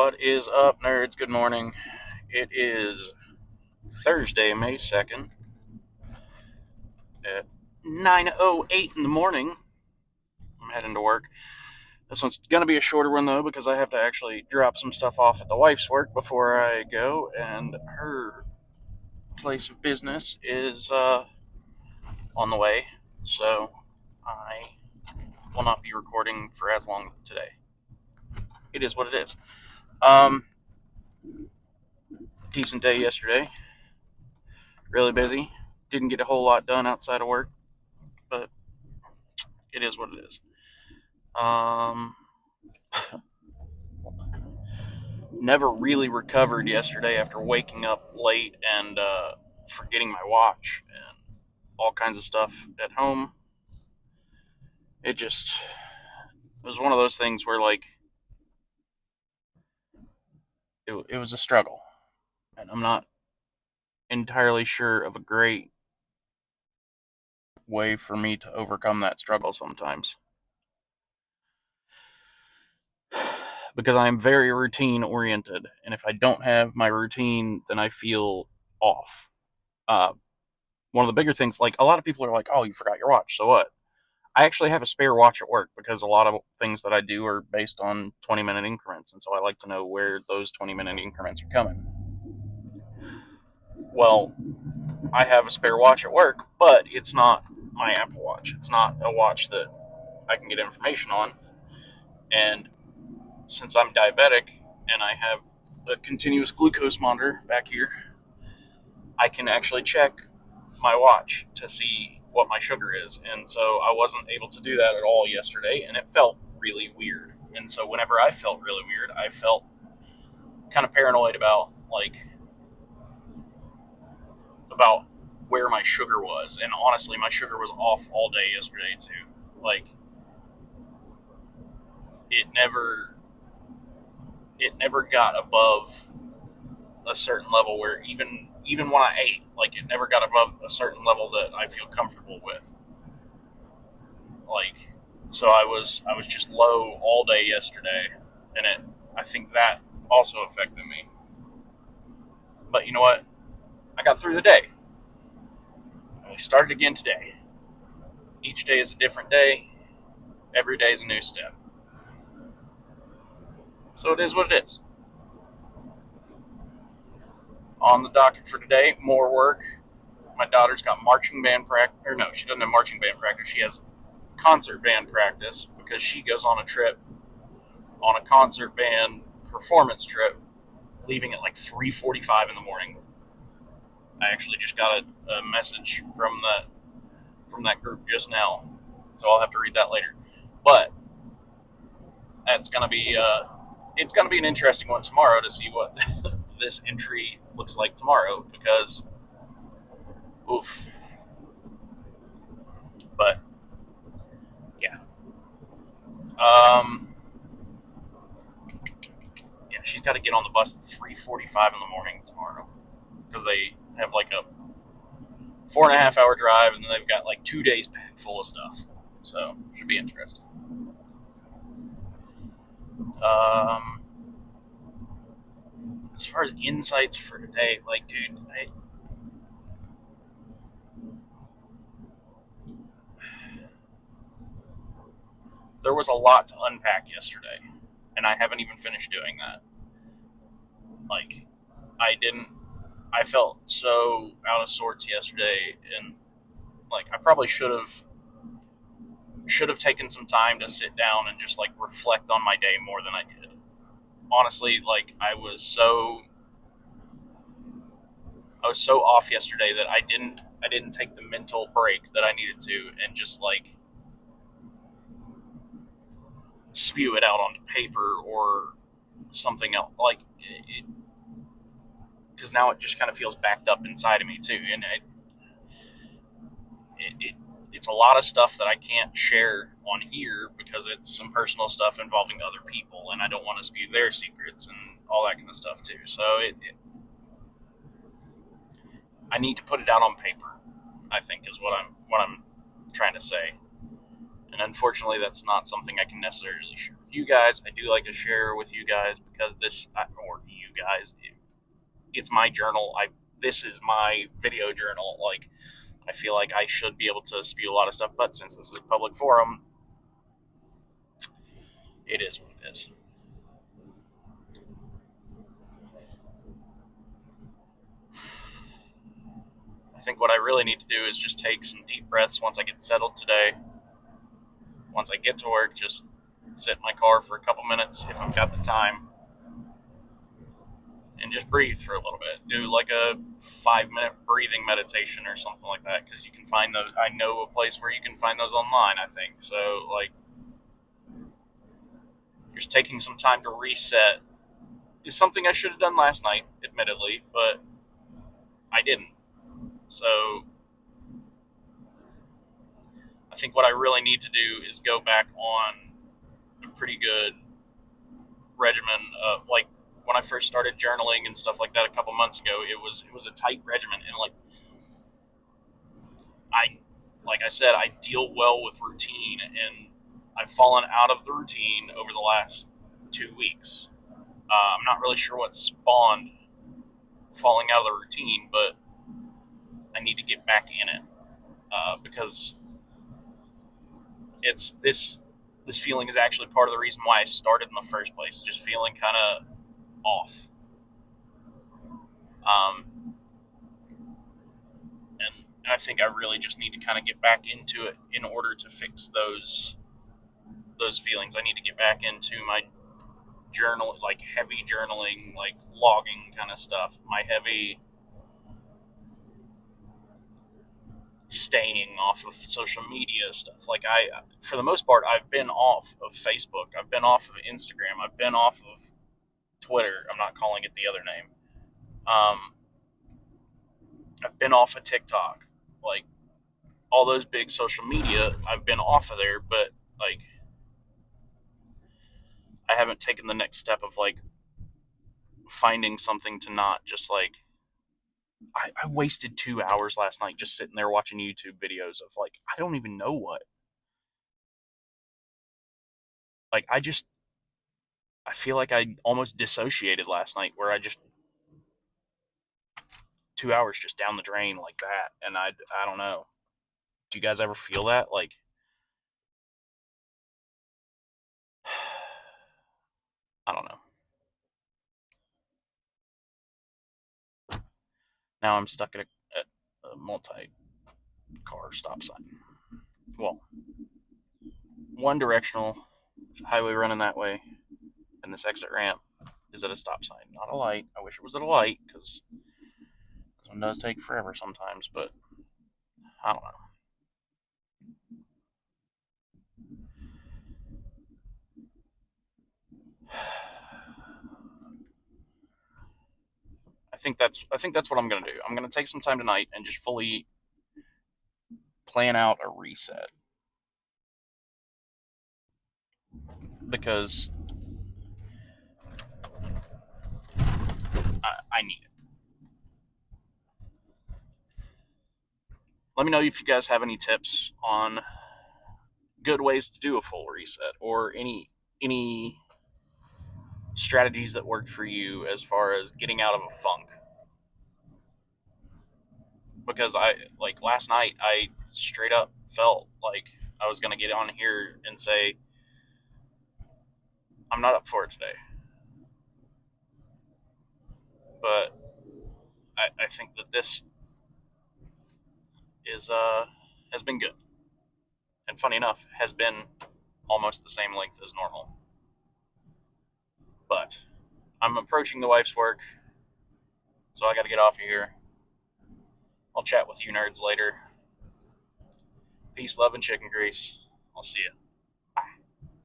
What is up, nerds? Good morning. It is Thursday, May 2nd at 9:08 in the morning. I'm heading to work. This one's going to be a shorter one, though, because I have to actually drop some stuff off at the wife's work before I go, and her place of business is on the way, so I will not be recording for as long today. It is what it is. Decent day yesterday. Really busy. Didn't get a whole lot done outside of work, but it is what it is. Never really recovered yesterday after waking up late and forgetting my watch and all kinds of stuff at home. It was one of those things where it was a struggle, and I'm not entirely sure of a great way for me to overcome that struggle sometimes. Because I'm very routine oriented, and if I don't have my routine, then I feel off. Uh, One of the bigger things, like a lot of people are like, "Oh, you forgot your watch, so what?" I actually have a spare watch at work because a lot of things that I do are based on 20-minute increments, and so I like to know where those 20-minute increments are coming. Well, I have a spare watch at work, but it's not my Apple Watch. It's not a watch that I can get information on. And since I'm diabetic and I have a continuous glucose monitor back here, I can actually check my watch to see what my sugar is. And so I wasn't able to do that at all yesterday, and it felt really weird. And so whenever I felt really weird, I felt kind of paranoid about where my sugar was. And honestly, my sugar was off all day yesterday too. Like it never it never got above a certain level where even when I ate, like it never got above a certain level that I feel comfortable with. Like so I was just low all day yesterday, and I think that also affected me. But you know what? I got through the day. And we started again today. Each day is a different day. Every day is a new step. So it is what it is. On the docket for today, more work. My daughter's got marching band practice. Or no, she doesn't have marching band practice. She has concert band practice because she goes on a concert band performance trip, leaving at like 3:45 in the morning. I actually just got a message from that group just now, so I'll have to read that later. But that's gonna be it's gonna be an interesting one tomorrow to see what this entry looks like tomorrow because oof. But yeah, um, yeah, she's got to get on the bus at 3:45 in the morning tomorrow because they have like a 4.5 hour drive, and then they've got like 2 days packed full of stuff. So should be interesting. Um, as far as insights for today, like, dude, there was a lot to unpack yesterday, and I haven't even finished doing that. Like, I didn't. I felt so out of sorts yesterday, and like I probably should have taken some time to sit down and just like reflect on my day more than I did. Honestly, like I was so off yesterday that I didn't take the mental break that I needed to and just like spew it out onto paper or something else. Like because now it just kind of feels backed up inside of me too, and it's a lot of stuff that I can't share on here because it's some personal stuff involving other people, and I don't want to spew their secrets and all that kind of stuff too. So I need to put it out on paper. I think is what I'm trying to say, and unfortunately, that's not something I can necessarily share with you guys. I do like to share with you guys because or you guys, it's my journal. This is my video journal. Like, I feel like I should be able to spew a lot of stuff, but since this is a public forum, it is what it is. I think what I really need to do is just take some deep breaths once I get settled today. Once I get to work, just sit in my car for a couple minutes if I've got the time and just breathe for a little bit. Do like a 5-minute breathing meditation or something like that, because you can find those. I know a place where you can find those online, I think. So, like, just taking some time to reset is something I should have done last night, admittedly, but I didn't. So, I think what I really need to do is go back on a pretty good regimen. Like, when I first started journaling and stuff like that a couple months ago, it was a tight regimen, and I like I said, I deal well with routine, and I've fallen out of the routine over the last 2 weeks. I'm not really sure what spawned falling out of the routine, but I need to get back in it because it's this feeling is actually part of the reason why I started in the first place. Just feeling kind of off, and I think I really just need to kind of get back into it in order to fix those feelings. I need to get back into my journal, like heavy journaling, like logging kind of stuff. My heavy staying off of social media stuff. Like, for the most part, I've been off of Facebook. I've been off of Instagram. I've been off of Twitter. I'm not calling it the other name. I've been off of TikTok. Like, all those big social media, I've been off of there, but like, I haven't taken the next step of like finding something to not just like. I wasted 2 hours last night just sitting there watching YouTube videos of like, I don't even know what. Like, I feel like I almost dissociated last night, where I just 2 hours just down the drain like that, and I don't know. Do you guys ever feel that? Like, I don't know. Now I'm stuck at a multi-car stop sign. Well, one directional highway running that way, and this exit ramp is at a stop sign, not a light. I wish it was at a light, because this one does take forever sometimes, but I don't know. I think that's what I'm gonna do. I'm gonna take some time tonight and just fully plan out a reset, because I need it. Let me know if you guys have any tips on good ways to do a full reset, or any strategies that worked for you as far as getting out of a funk. Because I like last night, I straight up felt like I was gonna get on here and say I'm not up for it today, but I think that this is has been good, and funny enough, has been almost the same length as normal. But I'm approaching the wife's work, so I got to get off of here. I'll chat with you nerds later. Peace, love, and chicken grease. I'll see you.